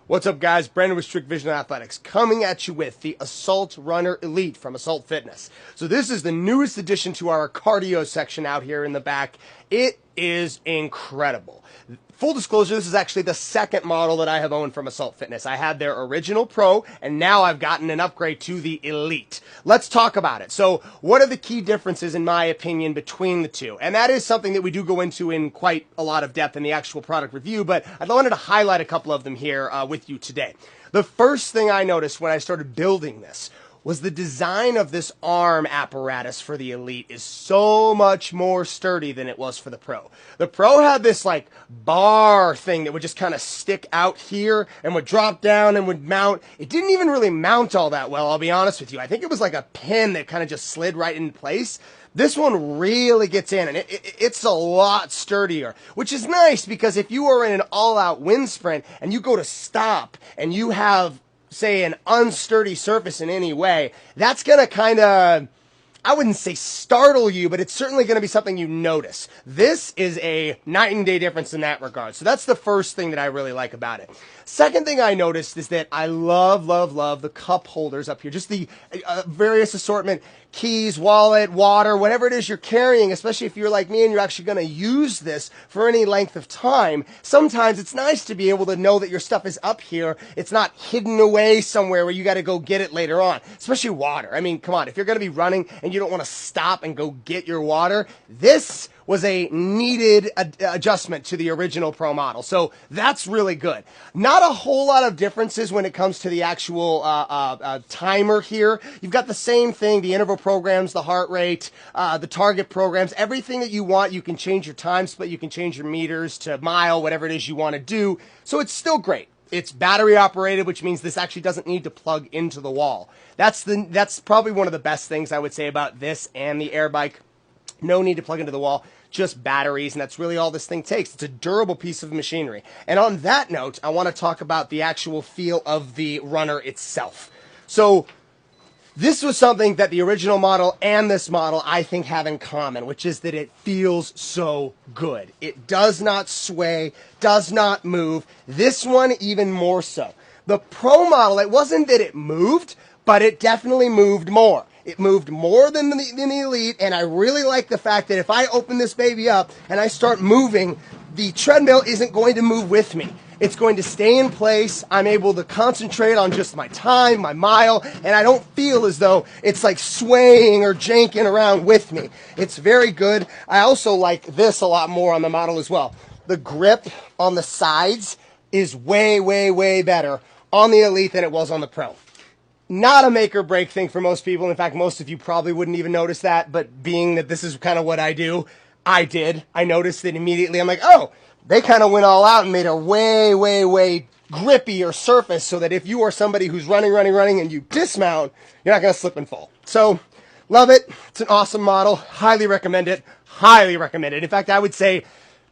What's up, guys? Brandon with Strict Vision Athletics coming at you with the Assault Runner Elite from Assault Fitness. So this is the newest addition to our cardio section out here in the back. It is incredible. Full disclosure, this is actually the second model that I have owned from Assault Fitness. I had their original Pro, and now I've gotten an upgrade to the Elite. Let's talk about it. So what are the key differences, in my opinion, between the two? And that is something that we do go into in quite a lot of depth in the actual product review, but I wanted to highlight a couple of them here with you today. The first thing I noticed when I started building this was the design of this arm apparatus for the Elite is so much more sturdy than it was for the Pro. The Pro had this like bar thing that would just kind of stick out here and would drop down and would mount. It didn't even really mount all that well, I'll be honest with you. I think it was like a pin that kind of just slid right in place. This one really gets in, and it's a lot sturdier, which is nice because if you are in an all-out wind sprint and you go to stop and you have, say, an unsturdy surface in any way, that's going to kind of, I wouldn't say startle you, but it's certainly going to be something you notice. This is a night and day difference in that regard. So that's the first thing that I really like about it. Second thing I noticed is that I love the cup holders up here. Just the various assortment, keys, wallet, water, whatever it is you're carrying, especially if you're like me and you're actually going to use this for any length of time. Sometimes it's nice to be able to know that your stuff is up here. It's not hidden away somewhere where you got to go get it later on, especially water. I mean, come on, if you're going to be running and you don't want to stop and go get your water, this was a needed adjustment to the original Pro model. So that's really good. Not a whole lot of differences when it comes to the actual timer here. You've got the same thing, the interval programs, the heart rate, the target programs, everything that you want. You can change your time split, you can change your meters to mile, whatever it is you want to do. So it's still great. It's battery operated, which means this actually doesn't need to plug into the wall. That's probably one of the best things I would say about this and the Air Bike. No need to plug into the wall, just batteries, and that's really all this thing takes. It's a durable piece of machinery. And on that note, I want to talk about the actual feel of the runner itself. So this was something that the original model and this model, I think, have in common, which is that it feels so good. It does not sway, does not move. This one even more so. The Pro model, it wasn't that it moved, but it definitely moved more. It moved more than the Elite, and I really like the fact that if I open this baby up and I start moving, the treadmill isn't going to move with me. It's going to stay in place. I'm able to concentrate on just my time, my mile, and I don't feel as though it's like swaying or janking around with me. It's very good. I also like this a lot more on the model as well. The grip on the sides is way, way, way better on the Elite than it was on the Pro. Not a make or break thing for most people. In fact, most of you probably wouldn't even notice that, but being that this is kind of what I do, I did. I noticed it immediately. I'm like, oh, they kind of went all out and made a way, way, way grippier surface so that if you are somebody who's running, and you dismount, you're not going to slip and fall. So, love it. It's an awesome model. Highly recommend it. Highly recommend it. In fact, I would say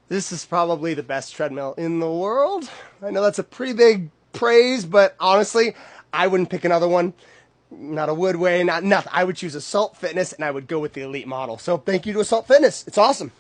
this is probably the best treadmill in the world. I know that's a pretty big praise, but honestly, I wouldn't pick another one. Not a Woodway, not nothing. I would choose Assault Fitness, and I would go with the Elite model. So thank you to Assault Fitness. It's awesome.